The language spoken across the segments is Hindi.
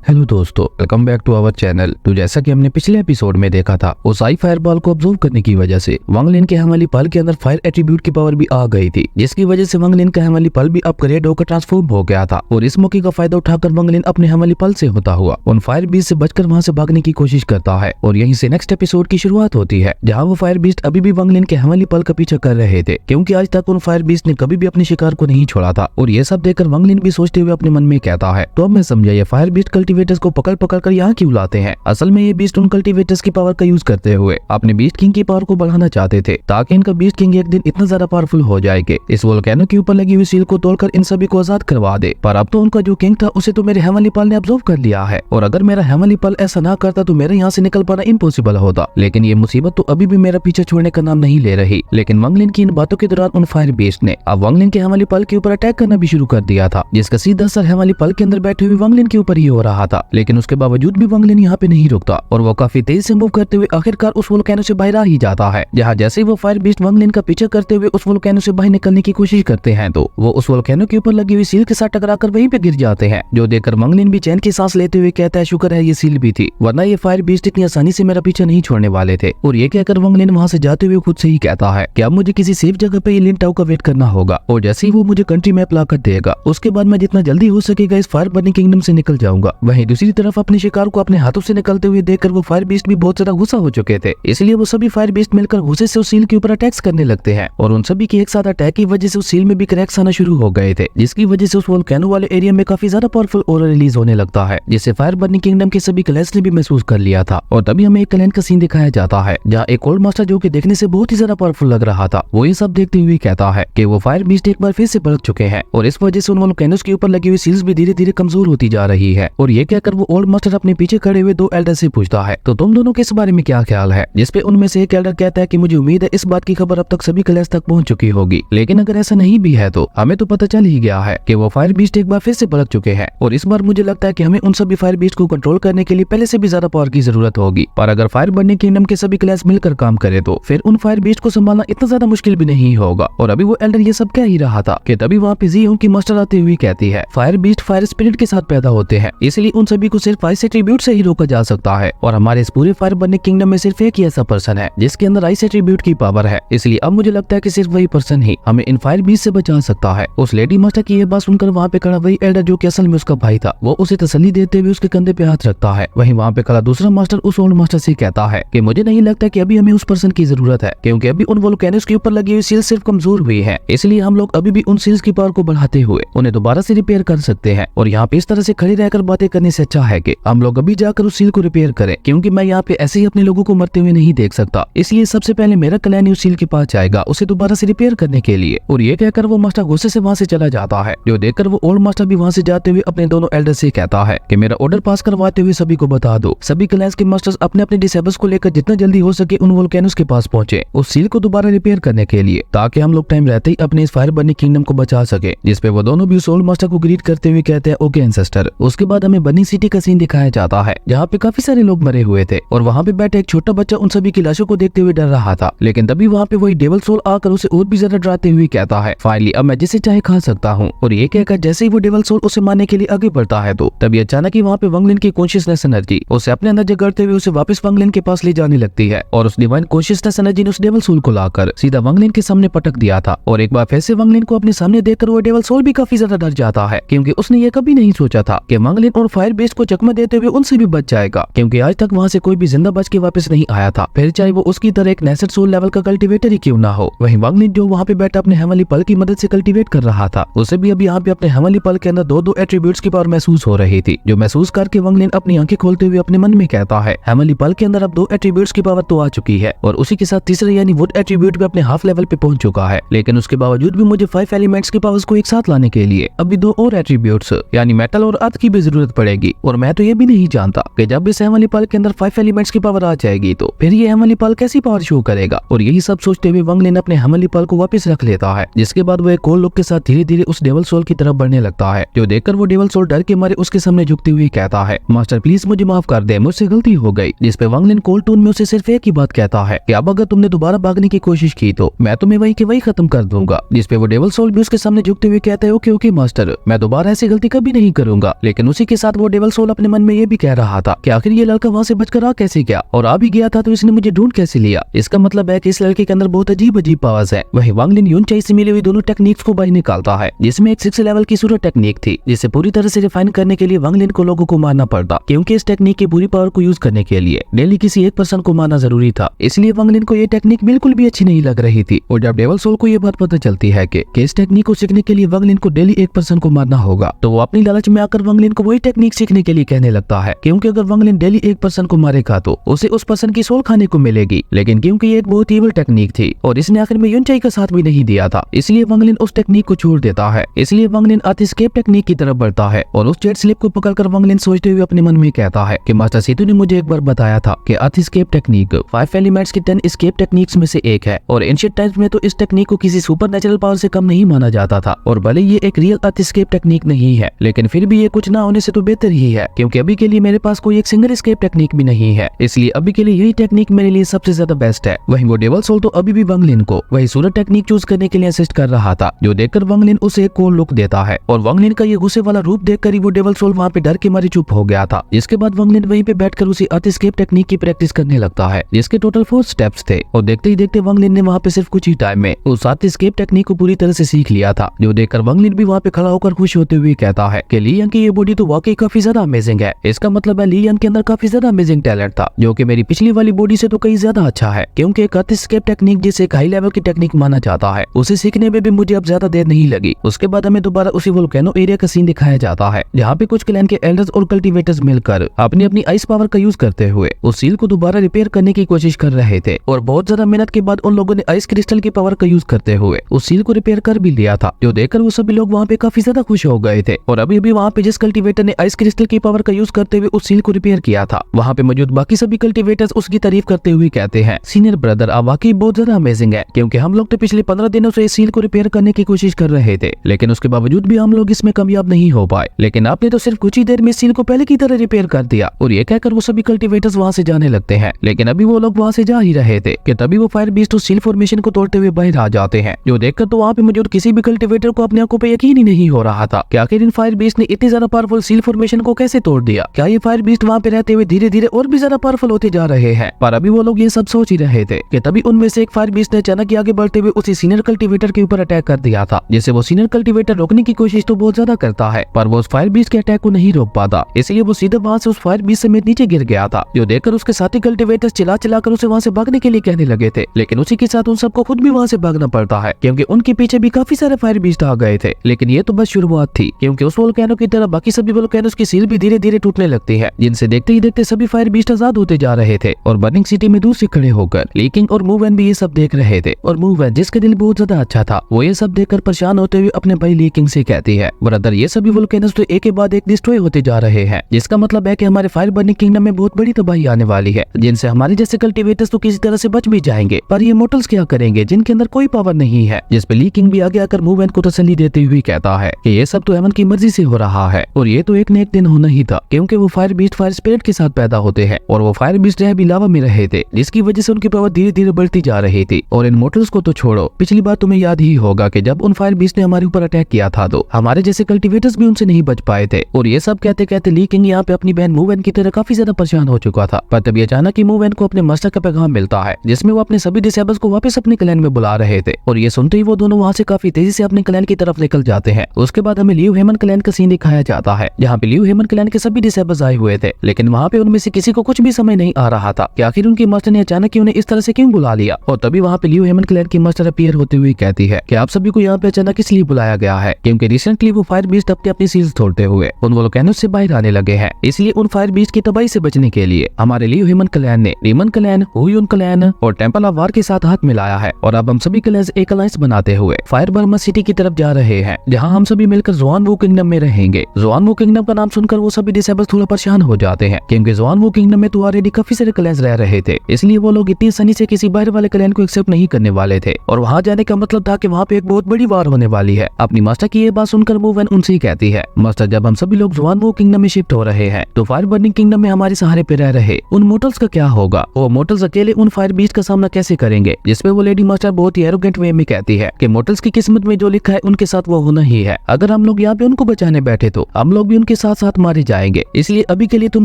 हेलो दोस्तों, welcome back to our channel. तो जैसा कि हमने पिछले एपिसोड में देखा था, ओसाई फायरबॉल को ऑब्जर्व करने की वजह से वांग लिन के हेमली पल के अंदर फायर एट्रीब्यूट की पावर भी आ गई थी, जिसकी वजह से वांग लिन का हेमली पल भी अपग्रेड होकर ट्रांसफॉर्म हो गया था। और इस मौके का फायदा उठाकर वांग लिन अपने हेमली पल से होता हुआ उन फायर बीस्ट से बचकर वहां से भागने की कोशिश करता है। और यहीं से नेक्स्ट एपिसोड की शुरुआत होती है, जहाँ वो फायर बीस्ट अभी भी वांग लिन के हेमली पल का पीछा कर रहे थे, क्योंकि आज तक उन फायर बीस्ट ने कभी भी अपने शिकार को नहीं छोड़ा था। और ये सब देखकर वांग लिन भी सोचते हुए अपने मन में कहता है, तो अब मैं समझा ये फायर बीस्ट कल्टीवेटर्स को पकड़ कर यहाँ क्यों लाते हैं। असल में ये बीस्ट उन कल्टीवेटर्स की पावर का यूज करते हुए अपने बीस्ट किंग की पावर को बढ़ाना चाहते थे, ताकि इनका बीस्ट किंग एक दिन इतना ज्यादा पावरफुल हो जाए कि इस वोल्केनो के ऊपर लगी हुई सील को तोड़कर इन सभी को आजाद करवा दे। पर अब तो उनका जो किंग था उसे तो मेरे हेमली पल ने ऑब्जर्व कर लिया है, और अगर मेरा हेमली पल ऐसा ना करता तो मेरे यहाँ से निकल पाना इम्पॉसिबल होता। लेकिन ये मुसीबत तो अभी भी मेरा पीछा छोड़ने का नाम नहीं ले रही। लेकिन वांग लिन की इन बातों के दौरान उन फायर बीस्ट ने अब वांग लिन के हेमली पल के ऊपर अटैक करना भी शुरू कर दिया था, जिसका सीधा असर हेमली पल के अंदर बैठे हुए वांग लिन के ऊपर ही हो रहा था। लेकिन उसके बावजूद भी वांग लिन यहाँ पे नहीं रुकता, और वो काफी तेज से मूव करते हुए आखिरकार उस वोल्केनो से बाहर आ ही जाता है। जहाँ जैसे ही वो फायर बीस्ट वांग लिन का पीछा करते हुए उस वोल्केनो से बाहर निकलने की कोशिश करते हैं, तो वो उस वोल्केनो के ऊपर लगी हुई सील के साथ टकराकर वहीं पे गिर जाते हैं, जो देखकर वांग लिन भी चैन की सांस लेते हुए कहता है, शुक्र है ये सील भी थी, वरना ये फायर बीस्ट इतनी आसानी से मेरा पीछा नहीं छोड़ने वाले थे। और ये कहकर वांग लिन वहाँ से जाते हुए खुद से ही कहता है कि अब मुझे किसी सेफ जगह पे लिन टाउ का वेट करना होगा, और जैसे ही वो मुझे कंट्री मैप लाकर देगा उसके बाद मैं जितना जल्दी हो सकेगा इस फायर बर्निंग किंगडम से निकल जाऊंगा। वहीं दूसरी तरफ अपने शिकार को अपने हाथों से निकलते हुए देखकर वो फायर बीस्ट भी बहुत ज्यादा गुस्सा हो चुके थे, इसलिए वो सभी फायर बीस्ट मिलकर गुस्से से उस सील के ऊपर अटैक्स करने लगते हैं। और उन सभी की एक साथ अटैक की वजह से उस सील में भी क्रैक्स आना शुरू हो गए थे, जिसकी वजह से उस वोल्केनो वाले एरिया में काफी ज्यादा पावरफुल ऑरा रिलीज होने लगता है, जिसे फायर बर्निंग किंगडम के सभी क्लैन्स ने भी महसूस कर लिया था। और तभी हमें एक क्लैन का सीन दिखाया जाता है, जहाँ एक ओल्ड मास्टर जो कि देखने से बहुत ही ज्यादा पावरफुल लग रहा था, वो ये सब देखते हुए कहता है कि वो फायर बीस्ट एक बार फिर से भड़क चुके हैं, और इस वजह से उन वोल्केनोस के ऊपर लगी हुई सील्स भी धीरे धीरे कमजोर होती जा रही है। और ये कहकर वो ओल्ड मास्टर अपने पीछे खड़े हुए दो एल्डर से पूछता है, तो तुम दोनों के इस बारे में क्या ख्याल है। जिसपे उनमें से एक एल्डर कहता है कि मुझे उम्मीद है इस बात की खबर अब तक सभी क्लैन्स तक पहुंच चुकी होगी, लेकिन अगर ऐसा नहीं भी है तो हमें तो पता चल ही गया है कि वो फायर बीस्ट एक बार फिर से भड़क चुके हैं। और इस बार मुझे लगता है कि हमें उन सभी फायर बीस्ट को कंट्रोल करने के लिए पहले से भी ज्यादा पावर की जरूरत होगी। पर अगर फायर बर्निंग किंगडम के सभी क्लैन्स मिलकर काम करे तो फिर उन फायर बीस्ट को संभालना इतना ज्यादा मुश्किल भी नहीं होगा। और अभी वो एल्डर ये सब कह ही रहा था कि तभी वहाँ पे जी उनकी मास्टर आती हुई कहती है, फायर बीस्ट फायर स्पिरिट के साथ पैदा होते हैं, इसलिए उन सभी को सिर्फ आइस एट्रीब्यूट से ही रोका जा सकता है। और हमारे इस पूरे फायर बर्निंग किंगडम में सिर्फ एक ही ऐसा पर्सन है जिसके अंदर आइस एट्रीब्यूट की पावर है, इसलिए अब मुझे लगता है कि सिर्फ वही पर्सन ही हमें इन फायर बीस्ट से बचा सकता है। उस लेडी मास्टर की ये बात सुनकर वहाँ पे खड़ा वही एल्डर जो कि असल में उसका भाई था, वो उसे तसल्ली देते हुए उसके कंधे पे हाथ रखता है। वहीं वहाँ पे खड़ा दूसरा मास्टर उस ओल्ड मास्टर से कहता है कि मुझे नहीं लगता कि अभी हमें उस पर्सन की जरूरत है, क्योंकि अभी उन वोल्केनोस के ऊपर लगी हुई सील सिर्फ कमजोर हुई है, इसलिए हम लोग अभी भी उन सील्स की पावर को बढ़ाते हुए उन्हें दोबारा से रिपेयर कर सकते हैं। और यहाँ पे इस तरह से खड़े रहकर बातें करने से अच्छा है कि हम लोग अभी जाकर उस सील को रिपेयर करें, क्योंकि मैं यहाँ पे ऐसे ही अपने लोगों को मरते हुए नहीं देख सकता, इसलिए सबसे पहले मेरा क्लैन उस सील के पास जाएगा उसे दोबारा से रिपेयर करने के लिए। और ये कहकर वो मास्टर गुस्से से वहाँ से चला जाता है, जो देखकर वो ओल्ड मास्टर भी वहाँ से जाते हुए अपने दोनों एल्डर से कहता है कि मेरा ऑर्डर पास करवाते हुए सभी को बता दो, सभी क्लैन्स के मास्टर्स अपने अपने डिसेबल्स को लेकर जितना जल्दी हो सके उन वोल्केनोस के पास पहुंचे उस सील को दोबारा रिपेयर करने के लिए, ताकि हम लोग टाइम रहते ही अपने इस फायर बर्निंग किंगडम को बचा सके। जिसपे वो दोनों भी उस ओल्ड मास्टर को ग्रीट करते हुए कहते हैं, ओके एंसेस्टर। उसके बाद हमें बर्निंग सिटी का सीन दिखाया जाता है, जहाँ पे काफी सारे लोग मरे हुए थे, और वहाँ पे बैठे एक छोटा बच्चा उन सभी की लाशों को देखते हुए डर रहा था। लेकिन तभी वहाँ पे वही डेविल सोल आकर उसे और भी ज्यादा डराते हुए कहता है, फाइनली अब मैं जिसे चाहे खा सकता हूँ। और ये कहकर जैसे ही वो डेविल सोल उसे मारने के लिए आगे बढ़ता है, तो तभी अचानक ही वहाँ पे वांग लिन की कॉन्शियसनेस एनर्जी उसे अपने अंदर जगाड़ते हुए उसे वापस वांग लिन के पास ले जाने लगती है। और उस डिवाइन कॉन्शियसनेस एनर्जी ने उस डेविल सोल को लाकर सीधा वांग लिन के सामने पटक दिया था। और एक बार फिर से वांग लिन को अपने सामने देखकर वो डेविल सोल भी काफी ज्यादा डर जाता है, क्योंकि उसने ये कभी नहीं सोचा था कि वांग लिन और फायर बेस्ट को चकमा देते हुए उनसे भी बच जाएगा, क्योंकि आज तक वहाँ से कोई भी जिंदा बच के वापस नहीं आया था, फिर चाहे वो उसकी तरह एक नेसेट सोल लेवल का कल्टीवेटर ही क्यों ना हो। वहीं वांग लिन जो वहाँ पे बैठा अपने हेमली पल की मदद से कल्टीवेट कर रहा था, उसे भी अभी यहाँ पे अपने हेमली पल के अंदर दो दो एट्रीब्यूट्स की पावर महसूस हो रही थी, जो महसूस करके वांग लिन अपनी आंखें खोलते हुए अपने मन में कहता है, हेमली पल के अंदर अब दो एट्रीब्यूट्स की पावर तो आ चुकी है, और उसी के साथ तीसरे यानी वुड एट्रीब्यूट भी अपने हाफ लेवल पे पहुंच चुका है। लेकिन उसके बावजूद भी मुझे 5 एलिमेंट्स की पावर्स को एक साथ लाने के लिए अभी दो और एट्रीब्यूट्स यानी मेटल और अर्थ की भी जरूरत पड़ेगी। और मैं तो ये भी नहीं जानता कि जब इस हेमली पल के अंदर 5 एलिमेंट्स की पावर आ जाएगी तो फिर ये हेमली पल कैसी पावर शो करेगा। और यही सब सोचते हुए वांग लिन अपने हेमली पल को वापस रख लेता है, जिसके बाद वो एक कोल्ड लुक के साथ धीरे धीरे उस डेविल सोल की तरफ बढ़ने लगता है, जो देखकर वो डेविल सोल डर के मारे उसके सामने झुकते हुए कहता है, मास्टर प्लीज मुझे माफ कर दे, मुझसे गलती हो गई। जिसपे वांग लिन कोल्ड टोन में उसे सिर्फ एक ही बात कहता है कि अब अगर तुमने दोबारा भागने की कोशिश की तो मैं तुम्हें वही के वही खत्म कर दूंगा। जिसपे वो डेविल सोल भी उसके सामने झुकते हुए कहता है, ओके ओके मास्टर, मैं दोबारा ऐसी गलती कभी नहीं करूंगा। लेकिन उसी के साथ साथ वो डेविल सोल अपने मन में ये भी कह रहा था कि आखिर ये लड़का वहाँ से बचकर आ कैसे गया, और आ भी गया था तो इसने मुझे ढूंढ कैसे लिया। इसका मतलब है कि इस लड़के के अंदर बहुत अजीब अजीब पावर्स है। वहीं वांग लिन यूनचाई से मिली हुई दोनों टेक्निक्स को बाहर निकालता है, जिसमें एक 6 लेवल की सूरज टेक्निक थी, जिसे पूरी तरह से रिफाइन करने के लिए वांग लिन को लोगों को मारना पड़ता, क्योंकि इस टेक्निक की पूरी पावर को यूज करने के लिए डेली किसी एक पर्सन को मारना जरूरी था। इसलिए वांग लिन को ये टेक्निक बिल्कुल भी अच्छी नहीं लग रही थी। और जब डेविल सोल को ये बात पता चलती है कि इस टेक्निक को सीखने के लिए वांग लिन को डेली एक पर्सन को मारना होगा, तो वो अपनी लालच में आकर वांग लिन को वही टेक्निक सीखने के लिए कहने लगता है, क्योंकि अगर वांग लिन डेली एक पर्सन को मारेगा तो उसे उस पर्सन की सोल खाने को मिलेगी। लेकिन क्योंकि ये एक बहुत ईविल टेक्निक थी और इसने आखिर में यूनचाई का साथ भी नहीं दिया था, इसलिए वांग लिन उस टेक्निक को छोड़ देता है। इसलिए वांग लिन अर्थ एस्केप टेक्निक की तरफ बढ़ता है और उस जेट स्लिप को पकड़कर वांग लिन सोचते हुए अपने मन में कहता है कि मास्टर सेतु ने मुझे एक बार बताया था कि अर्थ एस्केप टेक्निक 5 एलिमेंट्स की 10 एस्केप टेक्निक्स में से एक है, और एंशिएंट टाइम्स में तो इस टेक्निक को किसी सुपरनेचुरल पावर से कम नहीं माना जाता था। और भले ये एक रियल अर्थ एस्केप टेक्निक नहीं है, लेकिन फिर भी ये कुछ ना होने से तो बेहतर ही है, क्योंकि अभी के लिए मेरे पास कोई एक सिंगल एस्केप टेक्निक भी नहीं है। इसलिए अभी के लिए यही टेक्निक मेरे लिए सबसे ज्यादा बेस्ट है। वहीं वो डेविल सोल तो अभी भी वांग लिन को वही सूरज टेक्निक चूज करने के लिए असिस्ट कर रहा था, जो देखकर वांग लिन उसे एक कूल लुक देता है। और वांग लिन का ये गुस्से वाला रूप देखकर ही वो डेविल सोल वहाँ पे डर के मारे चुप हो गया था। जिसके बाद वांग लिन वहीं पे बैठकर उसी अर्थ एस्केप टेक्निक की प्रैक्टिस करने लगता है, जिसके टोटल 4 स्टेप्स थे। और देखते ही देखते वांग लिन ने वहाँ पे सिर्फ कुछ ही टाइम में उस अर्थ एस्केप टेक्निक को पूरी तरह से सीख लिया था, जो देखकर वांग लिन भी वहाँ पे खड़ा होकर खुश होते हुए कहता है कि ली यंग की ये बॉडी तो वाकई काफी ज्यादा अमेजिंग है। इसका मतलब है ली यंग के अंदर काफी ज्यादा अमेजिंग टैलेंट था, जो कि मेरी पिछली वाली बॉडी से तो कहीं ज्यादा अच्छा है। क्योंकि एक अर्थ एस्केप टेक्निक जिसे एक हाई लेवल की टेक्निक माना जाता है, उसे सीखने में भी मुझे अब ज्यादा देर नहीं लगी। उसके बाद हमें दोबारा उसी वोल्केनो एरिया का सीन दिखाया जाता है, जहाँ पे कुछ क्लैन के एल्डर्स और कल्टीवेटर्स मिलकर अपनी अपनी आइस पावर का यूज करते हुए उस सील को दोबारा रिपेयर करने की कोशिश कर रहे थे। और बहुत ज्यादा मेहनत के बाद उन लोगों ने आइस क्रिस्टल की पावर का यूज करते हुए उस सील को रिपेयर कर भी लिया था, जो देखकर वो सभी लोग वहाँ पे काफी ज्यादा खुश हो गए थे। और अभी वहाँ पे जिस कल्टीवेटर ने आइस क्रिस्टल की पावर का यूज करते हुए उस सील को रिपेयर किया था, वहाँ पे मौजूद बाकी सभी कल्टीवेटर्स उसकी तारीफ करते हुए कहते हैं, सीनियर ब्रदर आप वाकई बहुत ज्यादा अमेजिंग है, क्योंकि हम लोग तो पिछले 15 दिनों से इस सील को रिपेयर करने की कोशिश कर रहे थे, लेकिन उसके बावजूद भी हम लोग इसमें कामयाब नहीं हो पाए। लेकिन आपने तो सिर्फ कुछ ही देर में सील को पहले की तरह रिपेयर कर दिया। और ये कहकर वो सभी कल्टीवेटर्स वहाँ से जाने लगते हैं। लेकिन अभी वो लोग वहाँ से जा ही रहे थे कि तभी वो फायर बीस्ट उस सील फॉर्मेशन को तोड़ते हुए बाहर आ जाते हैं, जो देखकर तो वहाँ पे मौजूद किसी भी कल्टीवेटर को अपने आंखों पे यकीन ही नहीं हो रहा था कि आखिर इन फायर बीस्ट ने इतनी ज्यादा पावरफुल सील फॉर्मेशन को कैसे तोड़ दिया। क्या ये फायर बीस्ट वहाँ पे रहते हुए धीरे धीरे और भी ज्यादा पावरफुल होते जा रहे हैं। पर अभी वो लोग ये सब सोच ही रहे थे कि तभी उनमें से एक फायर बीस्ट ने अचानक आगे बढ़ते हुए उसी सीनियर कल्टीवेटर के ऊपर अटैक कर दिया था, जिसे वो सीनियर कल्टीवेटर रोकने की कोशिश तो बहुत ज्यादा करता है, पर वो उस फायर बीस्ट के अटैक को नहीं रोक पाता। इसलिए वो सीधे वहाँ से उस फायर बीस्ट समेत नीचे गिर गया था, जो देखकर उसके साथी कल्टीवेटर्स चिल्ला चिल्लाकर उसे वहाँ से भागने के लिए कहने लगे थे। लेकिन उसी के साथ उन सबको खुद भी वहाँ से भागना पड़ता है, क्योंकि उनके पीछे भी काफी सारे फायर बीस्ट आ गए थे। लेकिन ये तो बस शुरुआत थी, क्योंकि उस वोल्केनो की तरह बाकी सभी वोल्केनोस की सील भी धीरे धीरे टूटने लगती है, जिनसे देखते ही देखते सभी फायर बीस्ट आजाद होते जा रहे थे। और बर्निंग सिटी में दूर से खड़े होकर ली किंग और मू वैन भी ये सब देख रहे थे। और मू वैन, जिसका दिल बहुत ज्यादा अच्छा था, वो ये सब देखकर परेशान होते हुए अपने भाई ली किंग से कहती है, ब्रदर ये सभी वोल्केनोस तो एक के बाद एक डिस्ट्रॉय होते जा रहे हैं, जिसका मतलब है कि हमारे फायर बर्निंग किंगडम में बहुत बड़ी तबाही आने वाली है, जिनसे हमारे जैसे कल्टीवेटर्स तो किसी तरह से बच भी जाएंगे। पर ये मोर्टल्स क्या करेंगे जिनके अंदर कोई पावर नहीं है। जिस पे ली किंग भी आगे आकर मू वैन को तसल्ली देते हुए कहता है कि ये सब तो हेवन की मर्जी से हो रहा है, और ये तो एक न एक दिन होना ही था, क्योंकि वो फायर बीस्ट फायर स्पिरिट के साथ पैदा होते हैं, और वो फायर बीस्ट रह भी लावा में रहे थे, जिसकी वजह से उनकी पावर धीरे धीरे बढ़ती जा रही थी। और इन मोर्टल्स को तो छोड़ो, पिछली बार तुम्हें याद ही होगा कि जब उन फायर बीस्ट ने हमारे ऊपर अटैक किया था, तो हमारे जैसे कल्टीवेटर्स भी उनसे नहीं बच पाए थे। और ये सब कहते कहते ली किंग यहाँ पे अपनी बहन मू वैन की तरह काफी ज्यादा परेशान हो चुका था। पर तभी अचानक ही मू वैन को अपने मास्टर का पैगाम मिलता है, जिसमें वो अपने सभी डिसेबल्स को वापस अपने क्लैन में बुला रहे थे। और ये सुनते ही वो दोनों वहाँ से काफी तेजी से अपने क्लैन की तरफ निकल जाते हैं। उसके बाद हमें लियू हेमन क्लैन का सीन दिखाया जाता है, जहाँ पे लियू हेमन क्लैन के सभी डिसेबल्स आए हुए थे, लेकिन वहाँ पे उनमें से किसी को कुछ भी समझ नहीं आ रहा था कि आखिर उनकी मास्टर ने अचानक ही उन्हें इस तरह से क्यों बुला लिया। और तभी वहाँ पे लियू हेमन क्लैन की मास्टर अपीयर होते हुए कहती है कि आप सभी को यहाँ पे अचानक इसलिए बुलाया गया है, क्योंकि रिसेंटली वो फायर बीस्ट अपनी अपनी सील्स तोड़ते हुए उन वोल्केनोस से बाहर आने लगे हैं। इसलिए उन फायर बीस्ट की तबाही से बचने के लिए हमारे लियू हेमन क्लैन ने रीमन क्लैन, हुयुन क्लैन और टेंपल ऑफ वार के साथ हाथ मिलाया है। और अब हम सभी क्लैंस एक अलायंस बनाते हुए फायर बर्मा सिटी की तरफ जा रहे हैं, जहाँ हम सभी मिलकर ज़ुआनवू किंगडम में रहेंगे। ज़ुआनवू किंगडम का नाम सुनकर वो सभी डिसेबल्स थोड़ा परेशान हो जाते हैं, क्योंकि ज़ुआनवू किंगडम में तो ऑलरेडी काफी सारे क्लैंस रह रहे थे, इसलिए वो लोग इतनी आसानी से किसी बाहर वाले क्लैन को एक्सेप्ट नहीं करने वाले थे। और वहाँ जाने का मतलब था कि वहाँ पे एक बहुत बड़ी वार होने वाली है। अपनी मास्टर की ये बात सुनकर मू वैन उनसे ही कहती है, मास्टर जब हम सभी लोग ज़ुआनवू किंगडम में शिफ्ट हो रहे हैं, तो फायर बर्निंग किंगडम में हमारे सहारे पे रह रहे उन मोर्टल्स का क्या होगा? वो मोर्टल्स अकेले उन फायर बीस्ट का सामना कैसे करेंगे? जिसपे वो लेडी मास्टर बहुत ही एरोगेंट वे में कहती है कि मोर्टल्स की किस्मत में जो लिखा है उनके साथ वो होना ही है। अगर हम लोग यहाँ पे उनको बचाने बैठे तो हम लोग भी उनके साथ साथ मारे जाएंगे, इसलिए अभी के लिए तुम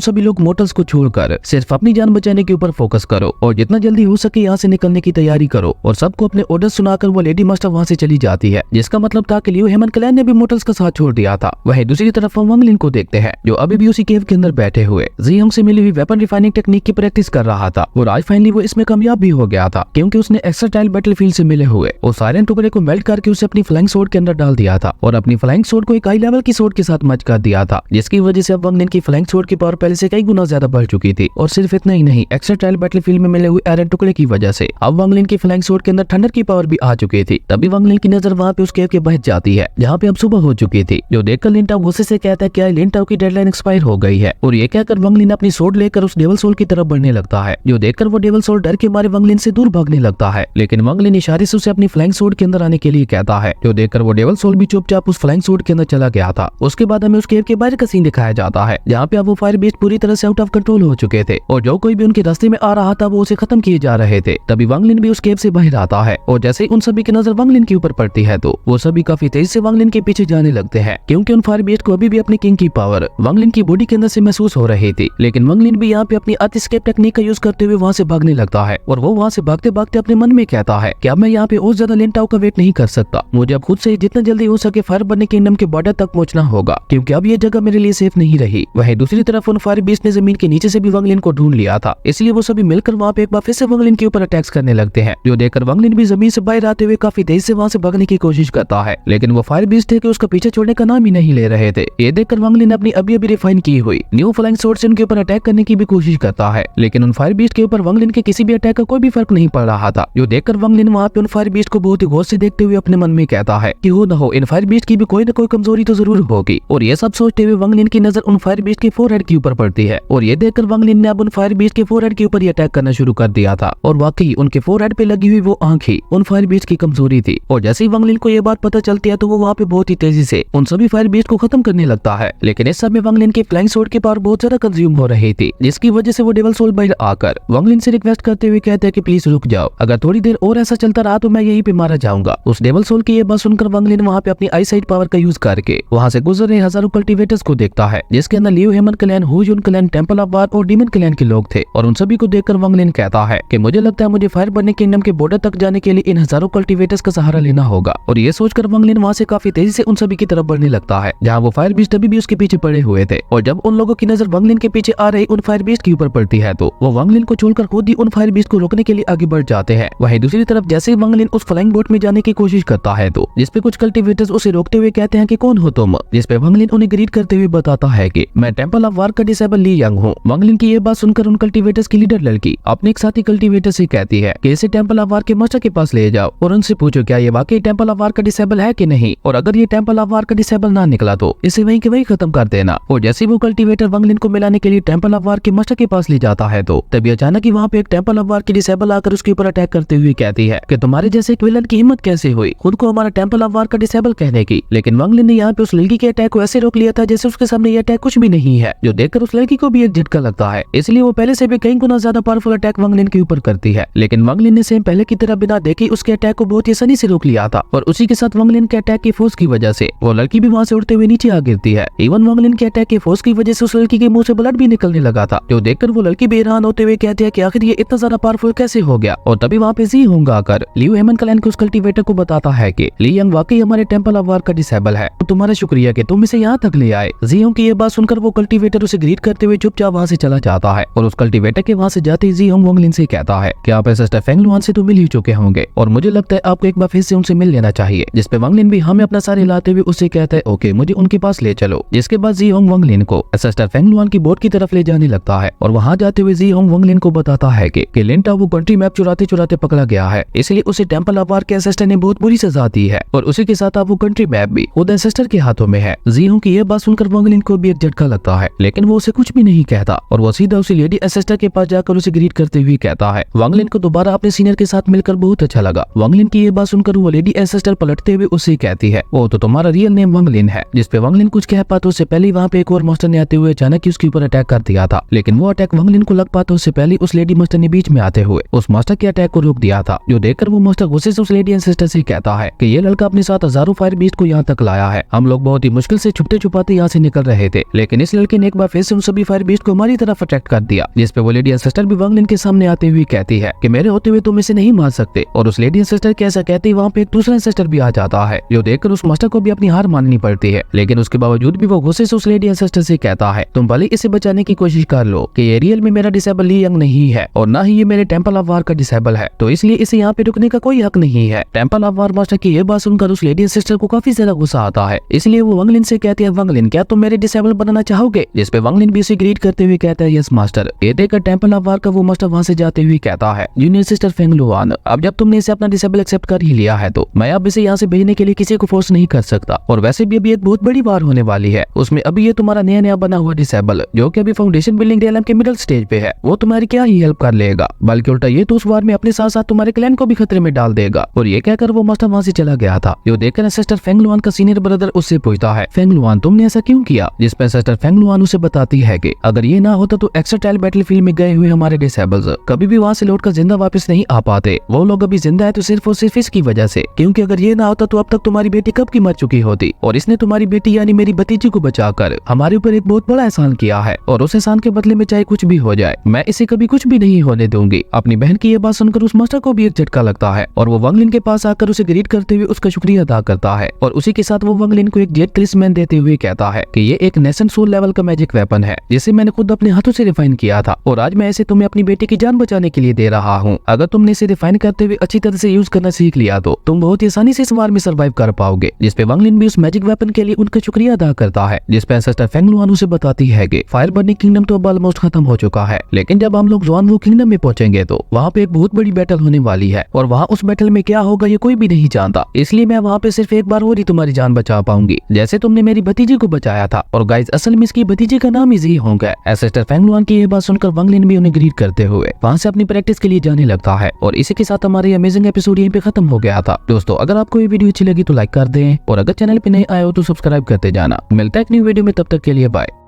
सभी लोग मोटर्स को छोड़कर सिर्फ अपनी जान बचाने के ऊपर फोकस करो और जितना जल्दी हो सके यहाँ से निकलने की तैयारी करो। और सबको अपने ऑर्डर सुनाकर वो लेडी मास्टर वहाँ से चली जाती है, जिसका मतलब था कि लियो हेमन क्लैन ने भी मोटर्स का साथ छोड़ दिया था। वहीं दूसरी तरफ हम वांग लिन को देखते हैं जो अभी भी उसी केव के अंदर बैठे हुए जी हंग से मिली हुई वेपन रिफाइनिंग टेक्निक की प्रैक्टिस कर रहा था और आज फाइनली वो इसमें कामयाब भी हो गया था, क्योंकि उसने एक्सट्राटाइल बैटलफील्ड से मिले हुए और सारे टुकड़े को मेल्ट करके उसे अपनी फ्लाइंग सोर्ड के अंदर डाल दिया था और अपनी फ्लाइंग सोर्ड को एक हाई लेवल की सोर्ड के साथ मर्ज कर दिया था, जिसकी वजह से अब वांग लिन की फ्लाइंग सोर्ड की पावर पहले से कई गुना ज्यादा बढ़ चुकी थी। और सिर्फ इतना ही नहीं, एक्सट्राटाइल बैटलफील्ड में मिले हुए आयरन टुकड़े की वजह से अब वांग लिन की फ्लाइंग सोर्ड के अंदर थंडर की पावर भी आ चुकी थी। तभी वांग लिन की नजर वहाँ पे उस केव के बहस जाती है जहाँ पे अब सुबह हो चुकी थी, जो देखकर लिन टाओ गुस्से से कहता है कि लिन टाओ की डेडलाइन एक्सपायर हो गई है। और ये कहकर वांग लिन अपनी सोर्ड लेकर उस डेविल सोल की तरफ बढ़ने लगता है, जो देखकर वो डेविल सोल डर के मारे वांग लिन से दूर भागने लगता है। लेकिन वांग लिन इशारे से उसे अपनी फ्लाइंग सोर्ड के अंदर आने के लिए कहता है, जो देखकर वो डेविल सोल भी चुपचाप उस फ्लाइंग सोर्ड के अंदर चला गया था। उसके बाद हमें उस केव के बाहर का सीन दिखाया जाता है जहाँ पे अब वो फायर बीस्ट पूरी तरह से आउट ऑफ कंट्रोल हो चुके थे और जो कोई भी उनके रास्ते में आ रहा था वो उसे खत्म किए जा रहे थे। तभी वांग लिन भी उस केव से बाहर आता है और जैसे ही उन सभी की नजर वांग लिन के ऊपर पड़ती है तो वो सभी काफी तेज से वांग लिन के पीछे जाने लगते हैं, क्योंकि उन फायर बीस्ट को अभी भी अपनी किंग की पावर वांग लिन की बॉडी के अंदर से महसूस हो रही थी। लेकिन वांग लिन भी यहाँ पे अपनी अर्थ एस्केप टेक्निक का यूज करते हुए वहाँ से भागने लगता है और वो वहाँ से भागते भागते अपने मन में कहता है कि अब मैं यहाँ पे और ज्यादा लिन टाओ का वेट नहीं कर सकता, मुझे अब खुद से जितना जल्दी हो सके फायर बर्निंग किंगडम के बॉर्डर तक पहुंचना होगा, क्योंकि अब ये जगह मेरे लिए सेफ नहीं रही। वहीं दूसरी तरफ उन फायर बीस्ट ने जमीन के नीचे से भी वांग लिन को ढूंढ लिया था, इसलिए वो सभी मिलकर वहाँ पे एक बार फिर से वांग लिन के ऊपर अटैक्स करने लगते हैं, जो देखकर वांग लिन भी जमीन से बाहर आते हुए काफी तेज से वहाँ से भागने की कोशिश करता है। लेकिन वो फायर बीस्ट थे कि उसका पीछे छोड़ने का नाम ही नहीं ले रहे थे। ये देखकर वांग लिन अपनी अभी रिफाइन की हुई न्यू फ्लाइंग सोर्ड से उनके ऊपर अटैक करने की भी कोशिश करता है, लेकिन उन फायर बीस्ट के ऊपर वांग लिन के किसी भी अटैक का कोई भी फर्क नहीं पड़ रहा था, जो देखकर वांग लिन वहाँ पे उन फायर बीस्ट को बहुत ही गौर से देखते हुए अपने मन में कहता है कि हो न हो इन फायर बीस्ट की भी कोई न कोई कमजोरी तो जरूर होगी। और ये सब सोचते हुए वांग लिन की नजर उन फायर बीस्ट के फोरहेड के ऊपर पड़ती है और ये देखकर वांग लिन ने अब उन फायर बीस्ट के फोरहेड के ऊपर ही अटैक करना शुरू कर दिया था। और वाकई उनके फोरहेड पे लगी हुई वो आंख ही उन फायर बीस्ट की कमजोरी थी। और जैसे ही वांग लिन को ये बात पता चलती है तो वो वहाँ पे बहुत ही तेजी से उन सभी फायर बीस्ट को खत्म करने लगता है। लेकिन इस समय वांग लिन की फ्लाइंग सोर्ड की पावर बहुत ज्यादा कंज्यूम हो रही थी, जिसकी वजह से वो डेविल सोल बाहर आकर वांग लिन से रिक्वेस्ट करते हुए कहते हैं कि प्लीज रुक जाओ, अगर थोड़ी देर और ऐसा चलता रहा तो मैं यहीं पे मारा जाऊंगा। उस डेविल सोल की ये बात सुनकर वांग लिन वहाँ पे अपनी आई साइट पावर का यूज करके वहाँ से गुजर रहे हजारों कल्टीवेटर्स को देखता है, जिसके अंदर Leo Heman clan, Hu Yun clan, temple of war और डीमन क्लैन के लोग थे। और उन सभी को देखकर वांग लिन कहता है कि मुझे लगता है मुझे फायर बर्निंग किंगडम के बॉर्डर तक जाने के लिए इन हजारों कल्टीवेटर्स का सहारा लेना होगा। और ये सोचकर वांग लिन वहाँ से काफी तेजी से उन सभी की तरफ बढ़ने लगता है, जहाँ वो फायर बीस्ट अभी भी उसके पीछे पड़े हुए थे। और जब उन लोगों की नजर वांग लिन के पीछे आ रही उन फायर बीस्ट के ऊपर पड़ती है तो वो वांग लिन को छोड़कर खुद ही उन फायर बीस्ट को रोकने के लिए आगे बढ़ जाते हैं। वहीं दूसरी तरफ जैसे ही वांग लिन उस फ्लाइंग बोट में जाने की कोशिश करता है तो जिसपे कुछ कल्टीवेटर्स उसे रोकते हुए कहते हैं कि कौन हो तुम, जिसपे वांग लिन उन्हें ग्रीट करते हुए बताता है कि मैं टेंपल ऑफ वार का डिसेबल ली यंग हूँ। वांग लिन की ये बात सुनकर उन कल्टीवेटर्स की लीडर लड़की अपने एक साथी कल्टीवेटर से कहती है कि इसे टेंपल ऑफ वार के मास्टर के पास ले जाओ और उनसे पूछो क्या ये वाकई टेंपल ऑफ वार का डिसेबल है कि नहीं, और अगर ये टेंपल ऑफ वार का डिसेबल ना निकला तो इसे वहीं के वहीं खत्म कर देना। और जैसे वो कल्टीवेटर वांग लिन को मिलाने के लिए टेंपल ऑफ वार के मास्टर के पास ले जाता है तो तभी अचानक ही वहाँ पे एक टेंपल ऑफ वार की डिसेबल आकर उसके ऊपर अटैक करते हुए कहती है कि तुम्हारे जैसे एक विलन की हिम्मत कैसे हुई खुद को हमारा टेंपल ऑफ वार का डिसेबल कहने की। लेकिन वांग लिन ने यहाँ पे उस लड़की के अटैक को ऐसे रोक लिया था जैसे उसके सामने ये अटैक कुछ भी नहीं है, जो देखकर उस लड़की को भी एक झटका लगता है, इसलिए वो पहले से भी कई गुना ज्यादा पावरफुल अटैक वांग लिन के ऊपर करती है। लेकिन वांग लिन ने सेम पहले की तरह बिना देखे उसके अटैक को बहुत ही आसानी से रोक लिया था और उसी के साथ वांग लिन के अटैक की फोर्स की वजह से वो लड़की भी वहाँ से उड़ते हुए नीचे आ गिरती है। इवन वांग लिन के अटैक की फोर्स की वजह से उस लड़की के मुंह से ब्लड भी निकलने लगा था, जो देखकर वो लड़की बेहरान होते हुए कहती है कि आखिर ये इतना ज्यादा पावरफुल कैसे हो गया। और तभी वहाँ पे जी होंगे आकर लियो हेमन क्लैन के उस कल्टीवेटर को बताता है कि ली यंग वाकई हमारे टेंपल ऑफ वार का डिसेबल है, तो तुम्हारा शुक्रिया कि तुम इसे यहाँ तक ले आए। जी होंग की ये बात सुनकर वो कल्टीवेटर उसे ग्रीट करते हुए चुपचाप वहाँ से चला जाता है और उस कल्टीवेटर के वहाँ से जाते ही जी होंग वांग लिन से कहता है कि आप सिस्टर फेंग लुआन से तो मिल ही चुके होंगे और मुझे लगता है आपको एक बार फिर से उनसे मिल लेना चाहिए। जिसपे वांग लिन भी हमें अपना सारे हिलाते हुए उससे कहता है ओके मुझे उनके पास ले चलो। जिसके बाद जी होंग वांग लिन को सिस्टर फेंग लुआन की बोट की तरफ ले जाने लगता है और वहाँ जाते हुए जी होंग वांग लिन को बताता है कि लिन टाओ वो कंट्री मैप चुराते चुराते पकड़ा गया है, इसलिए उसे टेंपल ऑफ वार के एंसेस्टर ने बहुत बुरी सजा दी है और उसी के साथ वो कंट्री मैप भी खुद एंसेस्टर के हाथों में है। जी होंग की ये बात सुनकर वांग लिन को भी एक झटका लगता है, लेकिन वो उसे कुछ भी नहीं कहता और वो सीधा उसी लेडी एंसेस्टर के पास जाकर उसे ग्रीट करते हुए कहता है। वांग लिन को दोबारा अपने सीनियर के साथ मिलकर बहुत अच्छा लगा। वांग लिन की ये बात सुनकर वो लेडी एंसेस्टर पलटते हुए उससे कहती है ओ तो तुम्हारा रियल नेम वांग लिन है। जिसपे वांग लिन कुछ कह पाता उससे पहले वहाँ पे एक और मास्टर ने आते हुए अचानक ही उसके ऊपर अटैक कर दिया था, लेकिन वो अटैक वांग लिन को लग पाता उससे पहले उस लेडी मास्टर ने बीच में आते हुए उस मास्टर के अटैक को रोक दिया था। जो देखकर वो मास्टर गुस्से से उस लेडी एंसेस्टर से कहता है कि ये लड़का अपने साथ हजारों फायर बीस्ट को यहाँ तक लाया है, हम लोग बहुत ही मुश्किल से छुपते छुपाते यहाँ से निकल रहे थे, लेकिन इस लड़के ने एक बार फिर से उन सभी फायर बीस्ट को हमारी तरफ अट्रैक्ट कर दिया, जिसपे वो लेडी एंसेस्टर भी वांग लिन के सामने आते हुए कहती है कि मेरे होते हुए तुम इसे नहीं मार सकते। और उस लेडी एंसेस्टर के ऐसा कहते ही वहाँ पे एक दूसरा एंसेस्टर भी आ जाता है, जो देखकर उस मास्टर को भी अपनी हार माननी पड़ती है। लेकिन उसके बावजूद भी वो गुस्से से उस लेडी एंसेस्टर से कहता है तुम भले इसे बचाने की कोशिश कर लो कि ये रियल में मेरा डिसेबल ली यंग नहीं है और ना ही ये मेरे टेंपल ऑफ वार का डिसेबल है, तो इसलिए इसे यहाँ पे रुकने का कोई हक नहीं है। टेंपल ऑफ वार मास्टर की ये बात सुनकर उस लेडी एंसेस्टर को काफी ज्यादा गुस्सा आता है, इसलिए वो वांग लिन से कहती है वांग लिन क्या तुम मेरे डिसेबल बनाना चाहोगे, जिसपे वांग लिन भी उसे ग्रीड करते हुए कहता है यस मास्टर। ये देखकर टेंपल ऑफ वार का वो मास्टर वहाँ से जाते हुए कहता है जूनियर सिस्टर फेंग लुआन, अब जब तुमने इसे अपना डिसेबल एक्सेप्ट कर ही लिया है तो मैं अब इसे यहाँ से भेजने के लिए किसी को फोर्स नहीं कर सकता। और वैसे भी अभी एक बहुत बड़ी वार होने वाली है, उसमें अभी ये तुम्हारा नया नया बना हुआ डिसेबल जो कि अभी फाउंडेशन बिल्डिंग रियलम के मिडिल स्टेज पे है, वो तुम्हारी क्या ही हेल्प कर लेगा, बल्कि उल्टा ये तो उस वार में अपने साथ साथ तुम्हारे क्लैन को भी खतरे में डाल देगा। और ये कहकर वो मास्टर वहाँ से चला गया था। जो देखकर एंसेस्टर फेंग लुआन का सीनियर ब्रदर उससे पूछता है फेंग लुआन तुमने ऐसा क्यों किया, जिस पर एंसेस्टर फेंग लुआन उसे बताती है कि अगर ये ना होता तो एक्स्ट्रा टाइल बैटलफील्ड में गए हुए हमारे डिसेबल्स कभी भी वहाँ से लौटकर जिंदा वापस नहीं आ पाते, वो लोग अभी जिंदा है तो सिर्फ और सिर्फ इसकी वजह से, क्योंकि अगर ये ना होता तो अब तक तुम्हारी बेटी कब की मर चुकी होती और इसने तुम्हारी बेटी यानी मेरी भतीजी को बचाकर हमारे ऊपर एक बहुत बड़ा एहसान किया है और उस एहसान के बदले में चाहे कुछ भी हो जाए मैं इसे कभी कुछ भी नहीं होने दूंगी। अपनी बहन की ये बात सुनकर उस मास्टर को भी एक झटका लगता है और वो वांग लिन के पास आकर उसे ग्रीट करते हुए उसका शुक्रिया अदा करता है और उसी के साथ वो वांग लिन को एक जेट क्रिस्मैन देते हुए कहता है कि ये एक नेशन सोल लेवल का मैजिक वेपन है जिसे मैंने खुद अपने हाथों से रिफाइन किया था और आज मैं इसे तुम्हें अपनी बेटी की जान बचाने के लिए दे रहा हूँ। अगर तुमने इसे रिफाइन करते हुए अच्छी तरह से यूज करना सीख लिया तो तुम बहुत ही आसानी से इस वार में सर्वाइव कर पाओगे। जिसपे वांग लिन भी उस मैजिक वेपन के लिए उनका शुक्रिया अदा करता है, जिसपे एंसेस्टर फेंग लुआन उसे बताती है कि फायर बर्निंग किंगडम तो अब ऑलमोस्ट खत्म हो चुका है, लेकिन जब हम लोग ज़ुआन वू किंगडम में पहुंचेंगे तो वहाँ पे एक बहुत बड़ी बैटल होने वाली है और वहाँ उस बैटल में क्या होगा ये कोई भी नहीं जानता, इसलिए मैं वहाँ पे सिर्फ एक बार और ही तुम्हारी जान बचा पाऊंगी जैसे तुमने मेरी भतीजी को बचाया था। और गाइस असल में इसकी भतीजी का नाम ही जी होंग है। एंसेस्टर फेंग लुआन की ये बात सुनकर वांग लिन भी उन्हें ग्रीट करते हुए वहाँ से अपनी प्रैक्टिस के लिए जाने लगता है और इसी के साथ हमारी अमेजिंग एपिसोड यहीं पे खत्म हो गया था। दोस्तों अगर आपको ये वीडियो अच्छी लगी तो लाइक कर दें और अगर चैनल पे नए आए हो तो सब्सक्राइब करते जाना। मिलता है एक न्यू वीडियो में, तब तक के लिए बाय।